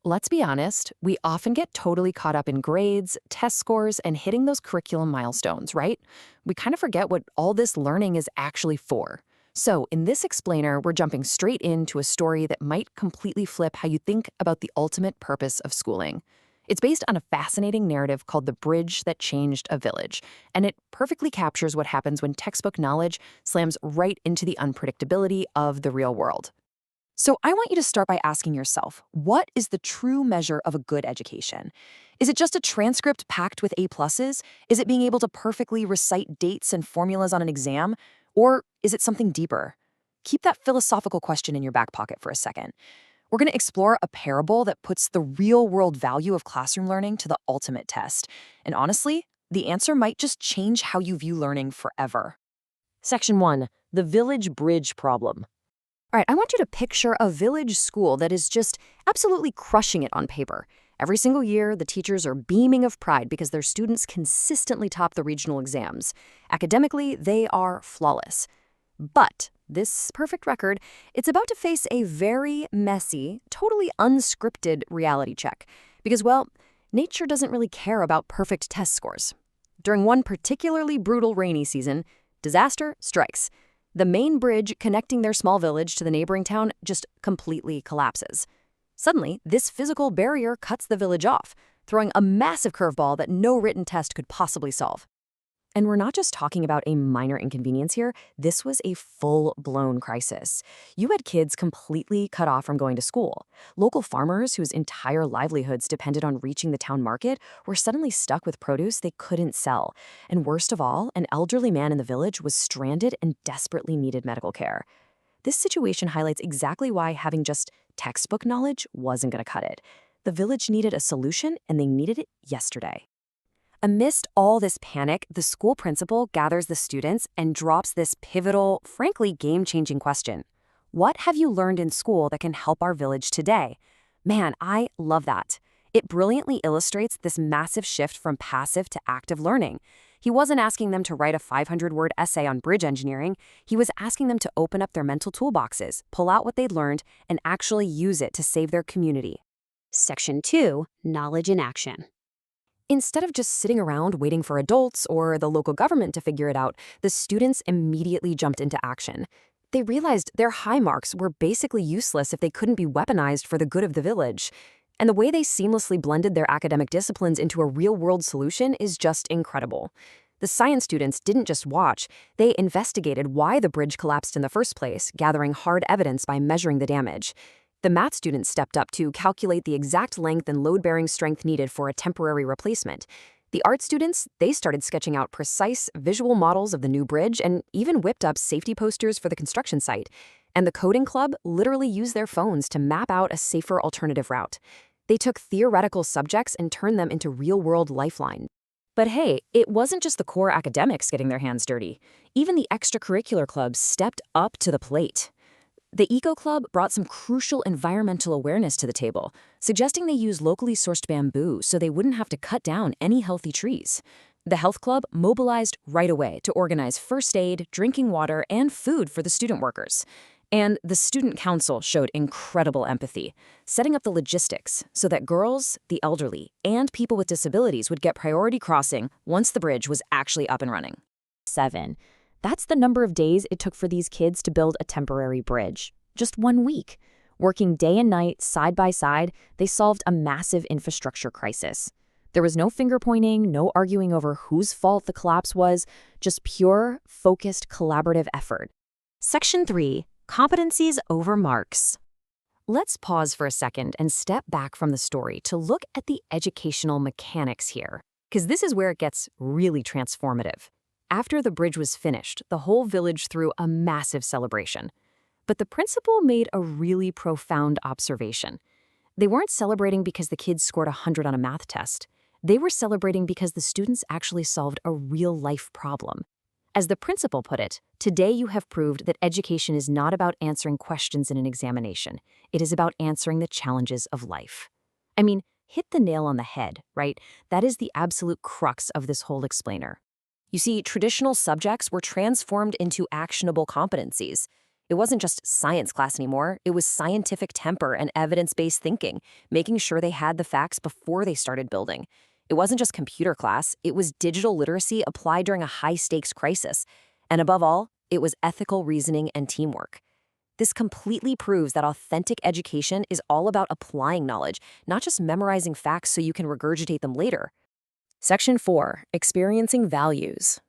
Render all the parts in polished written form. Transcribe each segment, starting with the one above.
Let's be honest, we often get totally caught up in grades, test scores, and hitting those curriculum milestones, right? We kind of forget what all this learning is actually for. So, in this explainer, we're jumping straight into a story that might completely flip how you think about the ultimate purpose of schooling. It's based on a fascinating narrative called The Bridge That Changed a Village, and it perfectly captures what happens when textbook knowledge slams right into the unpredictability of the real world. So I want you to start by asking yourself, what is the true measure of a good education? Is it just a transcript packed with A pluses? Is it being able to perfectly recite dates and formulas on an exam? Or is it something deeper? Keep that philosophical question in your back pocket for a second. We're going to explore a parable that puts the real-world value of classroom learning to the ultimate test. And honestly, the answer might just change how you view learning forever. Section 1. The Village Bridge Problem. All right, I want you to picture a village school that is just absolutely crushing it on paper. Every single year, the teachers are beaming of pride because their students consistently top the regional exams. Academically, they are flawless. But this perfect record, it's about to face a very messy, totally unscripted reality check. Because, well, nature doesn't really care about perfect test scores. During one particularly brutal rainy season, disaster strikes. The main bridge connecting their small village to the neighboring town just completely collapses. Suddenly, this physical barrier cuts the village off, throwing a massive curveball that no written test could possibly solve. And we're not just talking about a minor inconvenience here. This was a full-blown crisis. You had kids completely cut off from going to school. Local farmers whose entire livelihoods depended on reaching the town market were suddenly stuck with produce they couldn't sell. And worst of all, an elderly man in the village was stranded and desperately needed medical care. This situation highlights exactly why having just textbook knowledge wasn't going to cut it. The village needed a solution, and they needed it yesterday. Amidst all this panic, the school principal gathers the students and drops this pivotal, frankly game-changing question. What have you learned in school that can help our village today? Man, I love that. It brilliantly illustrates this massive shift from passive to active learning. He wasn't asking them to write a 500-word essay on bridge engineering. He was asking them to open up their mental toolboxes, pull out what they'd learned, and actually use it to save their community. Section 2. Knowledge in Action. Instead of just sitting around waiting for adults or the local government to figure it out, the students immediately jumped into action. They realized their high marks were basically useless if they couldn't be weaponized for the good of the village. And the way they seamlessly blended their academic disciplines into a real-world solution is just incredible. The science students didn't just watch, they investigated why the bridge collapsed in the first place, gathering hard evidence by measuring the damage. The math students stepped up to calculate the exact length and load-bearing strength needed for a temporary replacement. The art students, they started sketching out precise visual models of the new bridge and even whipped up safety posters for the construction site. And the coding club literally used their phones to map out a safer alternative route. They took theoretical subjects and turned them into real-world lifelines. But hey, it wasn't just the core academics getting their hands dirty. Even the extracurricular clubs stepped up to the plate. The Eco Club brought some crucial environmental awareness to the table, suggesting they use locally sourced bamboo so they wouldn't have to cut down any healthy trees. The Health Club mobilized right away to organize first aid, drinking water, and food for the student workers. And the Student Council showed incredible empathy, setting up the logistics so that girls, the elderly, and people with disabilities would get priority crossing once the bridge was actually up and running. 7. That's the number of days it took for these kids to build a temporary bridge. Just 1 week. Working day and night, side by side, they solved a massive infrastructure crisis. There was no finger-pointing, no arguing over whose fault the collapse was, just pure, focused, collaborative effort. Section 3. Competencies over marks. Let's pause for a second and step back from the story to look at the educational mechanics here, because this is where it gets really transformative. After the bridge was finished, the whole village threw a massive celebration. But the principal made a really profound observation. They weren't celebrating because the kids scored 100 on a math test. They were celebrating because the students actually solved a real-life problem. As the principal put it, today you have proved that education is not about answering questions in an examination. It is about answering the challenges of life. I mean, hit the nail on the head, right? That is the absolute crux of this whole explainer. You see, traditional subjects were transformed into actionable competencies. It wasn't just science class anymore, it was scientific temper and evidence-based thinking, making sure they had the facts before they started building. It wasn't just computer class, it was digital literacy applied during a high-stakes crisis. And above all, it was ethical reasoning and teamwork. This completely proves that authentic education is all about applying knowledge, not just memorizing facts so you can regurgitate them later. Section 4. Experiencing values.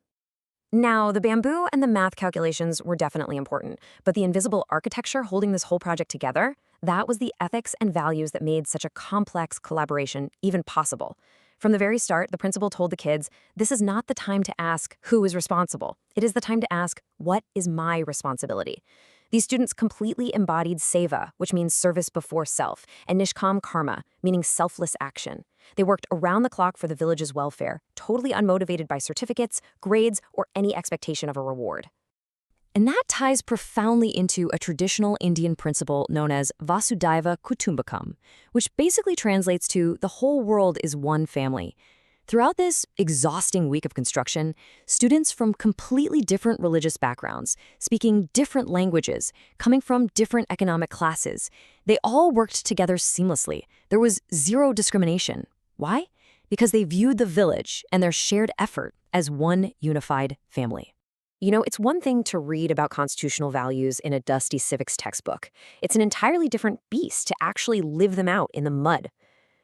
Now, the bamboo and the math calculations were definitely important, but the invisible architecture holding this whole project together, that was the ethics and values that made such a complex collaboration even possible. From the very start, the principal told the kids, this is not the time to ask who is responsible. It is the time to ask, what is my responsibility? These students completely embodied seva, which means service before self, and Nishkam karma, meaning selfless action. They worked around the clock for the village's welfare, totally unmotivated by certificates, grades, or any expectation of a reward. And that ties profoundly into a traditional Indian principle known as Vasudhaiva Kutumbakam, which basically translates to the whole world is one family. Throughout this exhausting week of construction, students from completely different religious backgrounds, speaking different languages, coming from different economic classes, they all worked together seamlessly. There was zero discrimination. Why? Because they viewed the village and their shared effort as one unified family. You know, it's one thing to read about constitutional values in a dusty civics textbook. It's an entirely different beast to actually live them out in the mud.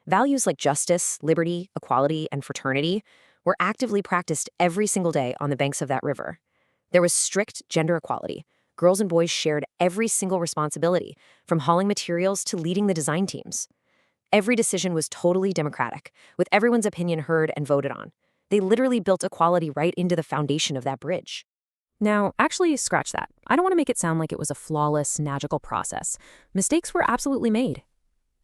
Values like justice, liberty, equality, and fraternity were actively practiced every single day on the banks of that river. There was strict gender equality. Girls and boys shared every single responsibility, from hauling materials to leading the design teams. Every decision was totally democratic, with everyone's opinion heard and voted on. They literally built equality right into the foundation of that bridge. Now, actually, scratch that. I don't want to make it sound like it was a flawless, magical process. Mistakes were absolutely made.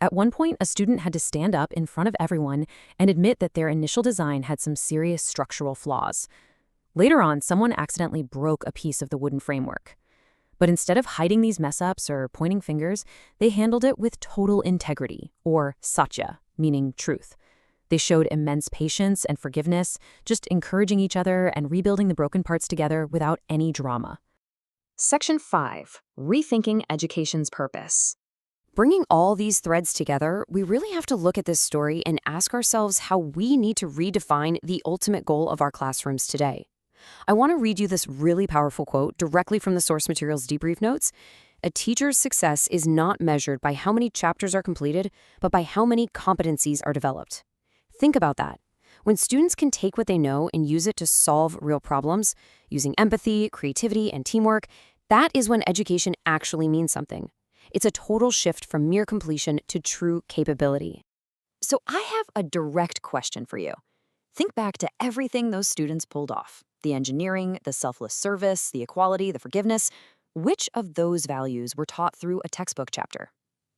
At one point, a student had to stand up in front of everyone and admit that their initial design had some serious structural flaws. Later on, someone accidentally broke a piece of the wooden framework. But instead of hiding these mess-ups or pointing fingers, they handled it with total integrity, or satya, meaning truth. They showed immense patience and forgiveness, just encouraging each other and rebuilding the broken parts together without any drama. Section 5. Rethinking Education's Purpose. Bringing all these threads together, we really have to look at this story and ask ourselves how we need to redefine the ultimate goal of our classrooms today. I want to read you this really powerful quote directly from the source materials debrief notes. A teacher's success is not measured by how many chapters are completed, but by how many competencies are developed. Think about that. When students can take what they know and use it to solve real problems, using empathy, creativity, and teamwork, that is when education actually means something. It's a total shift from mere completion to true capability. So I have a direct question for you. Think back to everything those students pulled off. The engineering, the selfless service, the equality, the forgiveness. Which of those values were taught through a textbook chapter?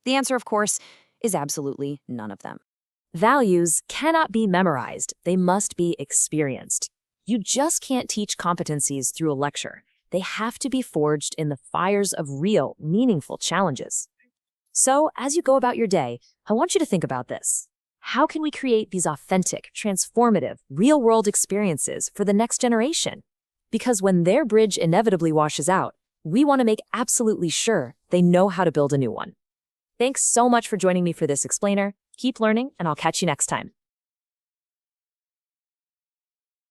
The answer, of course, is absolutely none of them. Values cannot be memorized. They must be experienced. You just can't teach competencies through a lecture. They have to be forged in the fires of real, meaningful challenges. So, as you go about your day, I want you to think about this. How can we create these authentic, transformative, real-world experiences for the next generation? Because when their bridge inevitably washes out, we want to make absolutely sure they know how to build a new one. Thanks so much for joining me for this explainer. Keep learning, and I'll catch you next time.